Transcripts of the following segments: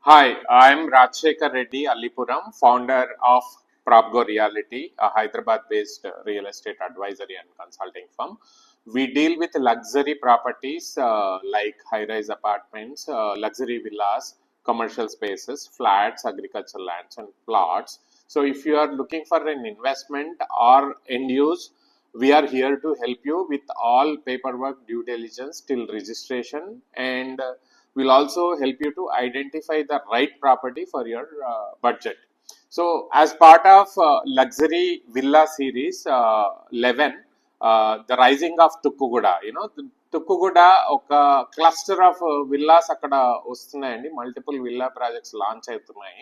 Hi, I'm Rajshekar Reddy Allipuram, founder of PropGo Reality, a Hyderabad-based real estate advisory and consulting firm. We deal with luxury properties like high-rise apartments, luxury villas, commercial spaces, flats, agricultural lands, and plots. So, if you are looking for an investment or end use, we are here to help you with all paperwork, due diligence till registration, and will also help you to identify the right property for your budget. So, as part of luxury villa series 11, the rising of Tukkuguda, Tukkuguda ఒక cluster of villas అక్కడ వస్తున్నాయండి. Multiple villa projects launch అవుతున్నాయి.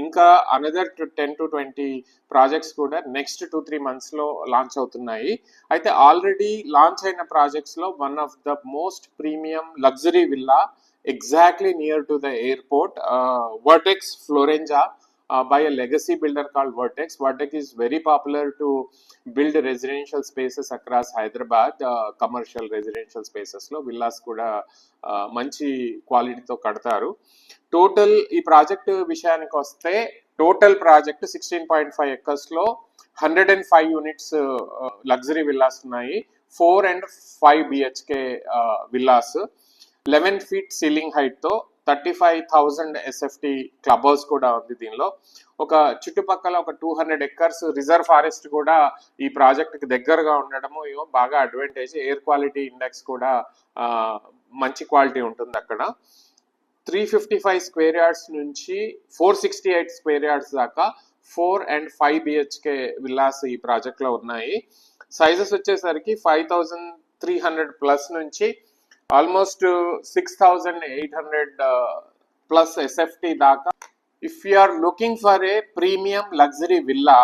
ఇంకా another 10 to 20 projects కూడా next 2-3 monthsలో launch అవుతున్నాయి. అయితే already launch అయిన ప్రాజెక్ట్స్లో one of the most premium luxury villa exactly near to the airport, Vertex Florenza, by a legacy builder called Vertex. Vertex is very popular to build residential spaces across Hyderabad, commercial residential spaces లో villas కూడా మంచి క్వాలిటీతో కడతారు. Total ఈ project విషయానికి వస్తే total project 16.5 acres లో 105 units luxury villas ఉన్నాయి. 4 and 5 BHK villas, 11 feet ceiling height తో 35,000 SFT క్లబ్ హౌస్ కూడా ఉంది. దీనిలో ఒక చుట్టుపక్కల ఒక 200 acres రిజర్వ్ ఫారెస్ట్ కూడా ఈ ప్రాజెక్ట్ కి దగ్గరగా ఉండడము బాగా అడ్వాంటేజ్. ఎయిర్ క్వాలిటీ ఇండెక్స్ కూడా మంచి క్వాలిటీ ఉంటుంది అక్కడ. 355 square yards నుంచి 468 square yards దాకా 4 and 5 BHK విల్లాస్ ఈ ప్రాజెక్ట్ లో ఉన్నాయి. సైజెస్ వచ్చేసరికి 5,300 ప్లస్ నుంచి almost 6,800 plus SFT దాకా. If you are looking for a premium luxury villa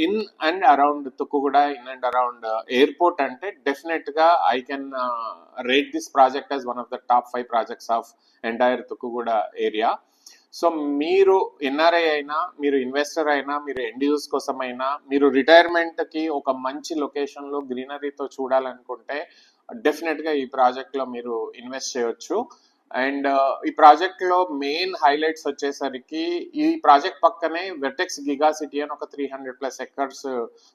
in and around Tukkuguda, in and around airport, ante definitely I can rate this project as one of the top 5 projects of entire Tukkuguda area. So మీరు NRI అయినా, మీరు investor అయినా, మీరు end use కోసం అయినా, మీరు రిటైర్మెంట్కి ఒక మంచి లొకేషన్లో గ్రీనరీతో చూడాలనుకుంటే డెఫినెట్గా ఈ ప్రాజెక్ట్లో మీరు ఇన్వెస్ట్ చేయొచ్చు. అండ్ ఈ ప్రాజెక్ట్లో మెయిన్ హైలైట్స్ వచ్చేసరికి ఈ ప్రాజెక్ట్ పక్కనే వెర్టెక్స్ గిగా సిటీ అని ఒక 300+ acres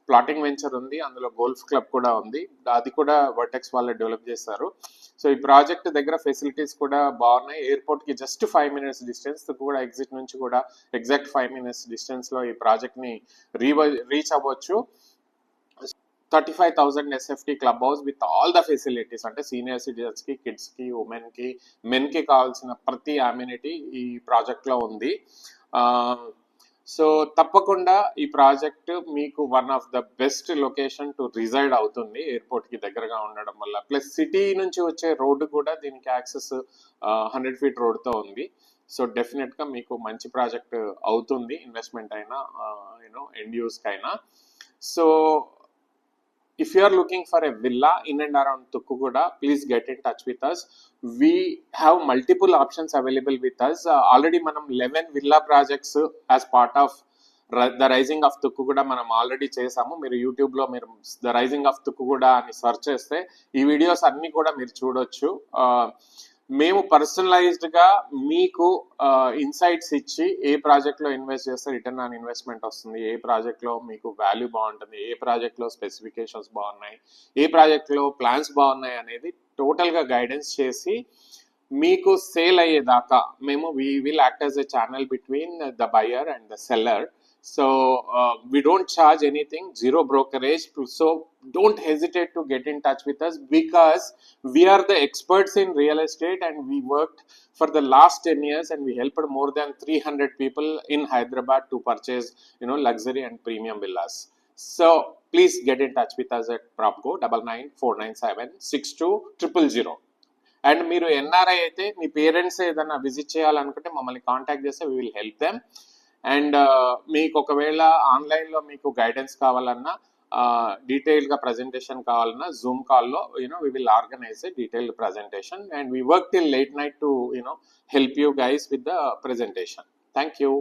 ప్లాటింగ్ వెంచర్ ఉంది. అందులో గోల్ఫ్ క్లబ్ కూడా ఉంది. అది కూడా వెర్టెక్స్ వాళ్ళే డెవలప్ చేస్తారు. సో ఈ ప్రాజెక్ట్ దగ్గర ఫెసిలిటీస్ కూడా బాగున్నాయి. ఎయిర్పోర్ట్ కి జస్ట్ 5 minutes డిస్టెన్స్, కూడా ఎగ్జిట్ నుంచి కూడా ఎగ్జాక్ట్ 5 minutes డిస్టెన్స్ లో ఈ ప్రాజెక్ట్ ని రీచ్ అవ్వచ్చు. 35,000 SFT club house with all the facilities, అంటే సీనియర్ సిటిజన్స్ కి, కిడ్స్ కి, ఉమెన్ కి, మెన్ కి కావాల్సిన ప్రతి అమ్యూనిటీ ఈ ప్రాజెక్ట్ లో ఉంది. సో తప్పకుండా ఈ ప్రాజెక్ట్ మీకు one of the best location to reside అవుతుంది, ఎయిర్పోర్ట్ కి దగ్గరగా ఉండడం వల్ల. ప్లస్ సిటీ నుంచి వచ్చే రోడ్డు కూడా దీనికి యాక్సెస్ 100 feet రోడ్తో ఉంది. సో డెఫినెట్ గా మీకు మంచి ప్రాజెక్ట్ అవుతుంది, ఇన్వెస్ట్మెంట్ అయినా ఎండ్ యూస్ కైనా. So if you are looking for a villa in and around Tukkuguda, please get in touch with us. We have multiple options available with us. Already manam 11 villa projects as part of the rising of Tukkuguda మనం already చేసాము. మీరు యూట్యూబ్లో మీరు the rising of Tukkuguda అని search చేస్తే ఈ videos అన్ని కూడా మీరు చూడొచ్చు. మేము పర్సనలైజ్డ్గా మీకు ఇన్సైట్స్ ఇచ్చి ఏ ప్రాజెక్ట్లో ఇన్వెస్ట్ చేస్తే రిటర్న్ ఆన్ ఇన్వెస్ట్మెంట్ వస్తుంది, ఏ ప్రాజెక్ట్లో మీకు వాల్యూ బాగుంటుంది, ఏ ప్రాజెక్ట్లో స్పెసిఫికేషన్స్ బాగున్నాయి, ఏ ప్రాజెక్ట్లో ప్లాన్స్ బాగున్నాయి అనేది టోటల్గా గైడెన్స్ చేసి మీకు సేల్ అయ్యేదాకా మేము we will act as a channel between the buyer and the seller. So we don't charge anything, zero brokerage. So don't hesitate to get in touch with us, because we are the experts in real estate and we worked for the last 10 years and we helped more than 300 people in Hyderabad to purchase luxury and premium villas. So please get in touch with us at PropGo 9949762000. And మీరు NRI అయితే మీ parents ఏదైనా visit చేయాలనుకుంటే మమ్మల్ని contact చేస్తే we will help them. And మీకు ఒకవేళ ఆన్లైన్లో మీకు గైడెన్స్ కావాలన్నా, డీటెయిల్గా ప్రజెంటేషన్ కావాలన్నా జూమ్ కాల్లో we will organize a detailed presentation and we work till late night to help you guys with the presentation. Thank you.